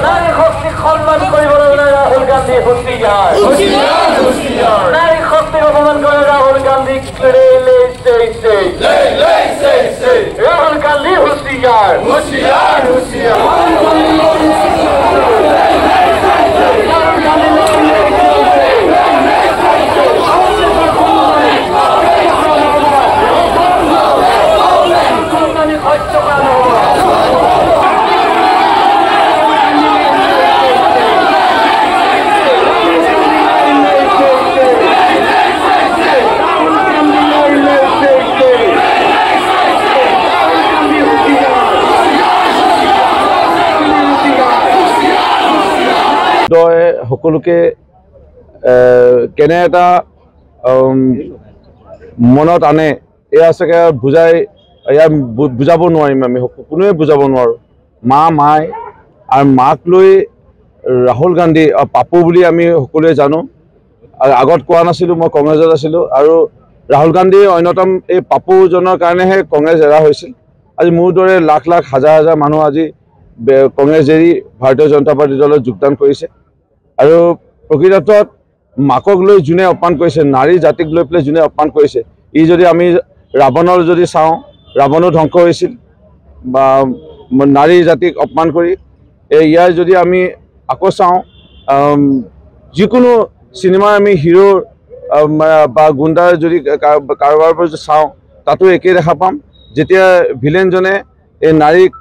নাৰী শক্তিক সন্মান কৰিবলৈ ৰাহুল গান্ধী হুঁচিয়াৰ নাৰী শক্তিক অপমান কৰে ৰাহুল গান্ধী ৰাহুল গান্ধী হুঁশিয়াৰ সকলোকে কেনে এটা মনত আনে এয়া চাগে বুজাই বুজাব নোৱাৰিম আমি কোনোৱে বুজাব নোৱাৰোঁ মাই আৰু মাক লৈ ৰাহুল গান্ধী পাপু বুলি আমি সকলোৱে জানো আগত কোৱা নাছিলোঁ মই কংগ্ৰেছত আছিলোঁ আৰু ৰাহুল গান্ধী অন্যতম এই পাপুজনৰ কাৰণেহে কংগ্ৰেছ এৰা হৈছিল আজি মোৰ দৰে লাখ লাখ হাজাৰ হাজাৰ মানুহ আজি কংগ্ৰেছ এৰি ভাৰতীয় জনতা পাৰ্টি দলত যোগদান কৰিছে আৰু প্ৰকৃতত মাকক লৈ যোনে অপমান কৰিছে নাৰী জাতিক লৈ পেলাই যোনে অপমান কৰিছে ই যদি আমি ৰাৱণৰ যদি চাওঁ ৰাৱণো ধ্বংস হৈছিল বা নাৰী জাতিক অপমান কৰি ইয়াৰ যদি আমি আকৌ চাওঁ যিকোনো চিনেমাৰ আমি হিৰোৰ বা গুণ্ডাৰ যদি কাৰোবাৰ যদি চাওঁ তাতো একেই দেখা পাম যেতিয়া ভিলেনজনে এই নাৰীক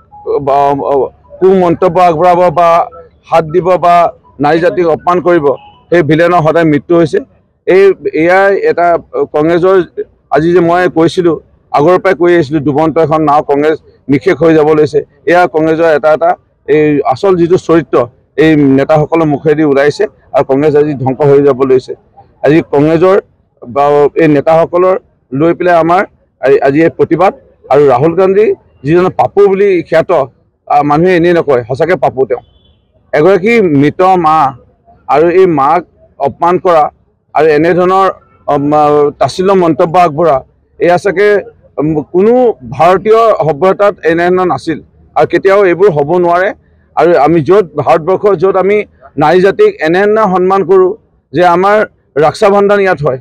কুমন্তব্য আগবঢ়াব বা হাত দিব বা নাৰী জাতিক অপমান কৰিব সেই ভিলেনৰ সদায় মৃত্যু হৈছে এয়াই এটা কংগ্ৰেছৰ আজি যে মই কৈছিলোঁ আগৰ পৰাই কৈ আহিছিলোঁ দুবন্ত এখন নাও কংগ্ৰেছ নিশেষ হৈ যাব লৈছে এয়া কংগ্ৰেছৰ এটা এই আচল যিটো চৰিত্ৰ এই নেতাসকলৰ মুখেদি ওলাইছে আৰু কংগ্ৰেছ আজি ধ্বংস হৈ যাব লৈছে আজি কংগ্ৰেছৰ বা এই নেতাসকলৰ লৈ পেলাই আমাৰ আজি এই প্ৰতিবাদ আৰু ৰাহুল গান্ধী যিজন পাপু বুলি খ্যাত মানুহে এনেই নকয় সঁচাকৈ পাপু তেওঁ এগৰাকী মৃত মা আৰু এই মাক অপমান কৰা আৰু এনেধৰণৰ তাচ্ছিল্য মন্তব্য আগবঢ়া এয়া চাগে কোনো ভাৰতীয় সভ্যতাত এনেধৰণৰ নাছিল আৰু কেতিয়াও এইবোৰ হ'ব নোৱাৰে আৰু আমি য'ত ভাৰতবৰ্ষৰ য'ত আমি নাৰী জাতিক এনেধৰণৰ সন্মান কৰোঁ যে আমাৰ ৰক্ষা বন্ধন ইয়াত হয়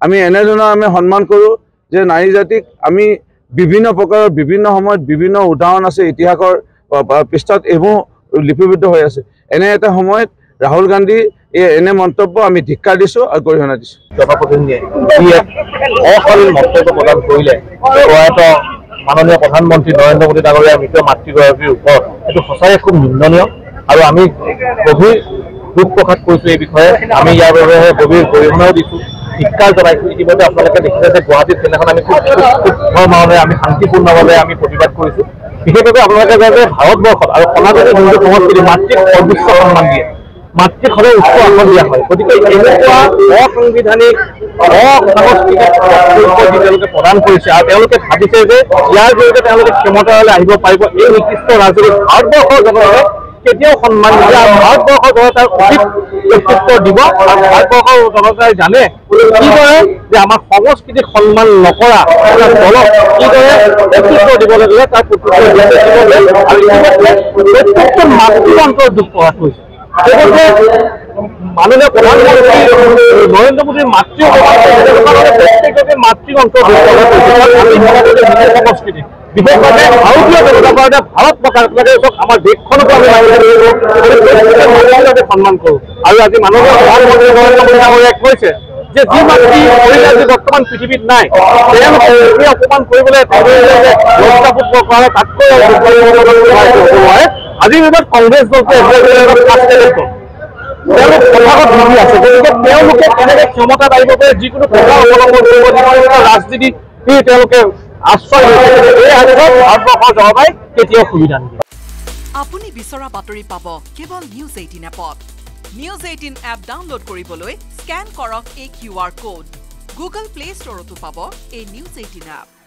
আমি এনেধৰণৰ আমি সন্মান কৰোঁ যে নাৰী জাতিক আমি বিভিন্ন প্ৰকাৰৰ বিভিন্ন সময়ত বিভিন্ন উদাহৰণ আছে ইতিহাসৰ পৃষ্ঠত এইবোৰ লিপিবদ্ধ হৈ আছে এনে এটা সময়ত ৰাহুল গান্ধী এনে মন্তব্য আমি ধিক্কাৰ দিছোঁ আৰু গৰিহণা দিছোঁ জনপ্ৰতিনিধিয়ে অশালীন মন্তব্য প্ৰদান কৰিলে প্ৰয়াত মাননীয় প্ৰধানমন্ত্ৰী নৰেন্দ্ৰ মোদী ডাঙৰীয়াৰ মৃত মাতৃগৰাকীৰ ওপৰত এইটো সঁচাই খুব নিন্দনীয় আৰু আমি গভীৰ দুখ প্ৰকাশ কৰিছোঁ এই বিষয়ে আমি ইয়াৰ বাবে গভীৰ গৰিহণাও দিছোঁ ধিক্কাৰ জনাইছোঁ ইতিমধ্যে আপোনালোকে দেখিছে যে গুৱাহাটীত সেইদিনাখন আমি খুব ধৰ্মাৰে আমি শান্তিপূৰ্ণভাৱে আমি প্ৰতিবাদ কৰিছোঁ বিশেষভাৱে আপোনালোকে জানে যে ভাৰতবৰ্ষত আৰু সনাতনী হিন্দু সংস্কৃতি মাতৃক সৰ্বোচ্চ সন্মান দিয়ে মাতৃক সদায় উচ্চ আসন দিয়া হয় গতিকে এনেকুৱা অসাংবিধানিক অসাংস্কৃতিক যি তেওঁলোকে প্ৰদান কৰিছে আৰু তেওঁলোকে ভাবিছে যে ইয়াৰ জৰিয়তে তেওঁলোকে ক্ষমতালৈ আহিব পাৰিব এই নিৰ্দিষ্ট ৰাজনীতি ভাৰতবৰ্ষৰ জনতাই কেতিয়াও সন্মান দিয়ে আৰু ভাৰতবৰ্ষৰ জনতাৰ অধিক ব্যক্তিত্ব দিব আৰু ভাৰতবৰ্ষৰ জনতাই জানে কিদৰে যে আমাৰ সংস্কৃতিক সন্মান নকৰা দলক কিদৰে ব্যক্তিত্ব দিব লাগিলে তাৰ আৰু ইতিমধ্যে প্ৰত্যেকটো মাতৃযন্ত্ৰৰ দুখ প্ৰকাশ কৰিছে মাননীয় প্ৰধানমন্ত্ৰী নৰেন্দ্ৰ মোদীৰ প্ৰত্যেককে মাতৃযন্ত্ৰ সংস্কৃতি বিশেষভাৱে ভাৰতীয় জনতা পাৰ্টীয়ে ভাৰত প্ৰকাশ লাগে আমাৰ দেশখনকো আমি সন্মান কৰোঁ আৰু আজি মাননীয় প্ৰধানমন্ত্ৰী নৰেন্দ্ৰ মোদী ডাঙৰীয়াই কৈছে যে যি মাতৃ মহিলা যি বৰ্তমান পৃথিৱীত নাই তেওঁলোকে অপমান কৰিবলৈ লজ্জাবোধ কৰা তাতকৈ নোৱাৰে আজিৰ দিনত কংগ্ৰেছ দলটোৱে তেওঁলোক কথাত ভুগি আছে গতিকে তেওঁলোকে কেনেকৈ ক্ষমতাত আহিব পাৰে যিকোনো প্ৰকাৰ অৱলম্বন কৰিব ৰাজনীতি তেওঁলোকে আশ্ৰয় এই আদেশত ভাৰতবৰ্ষৰ জনতাই কেতিয়াও সুবিধা নিদিয়ে আপুনি বিচৰা বাতৰি পাব কেৱল নিউজ 18 এপত নিউজ 18 এপ ডাউনলোড কৰিবলৈ স্কেন কৰক এই QR কোড গুগল প্লে ষ্টৰতো পাব এই নিউজ 18 এপ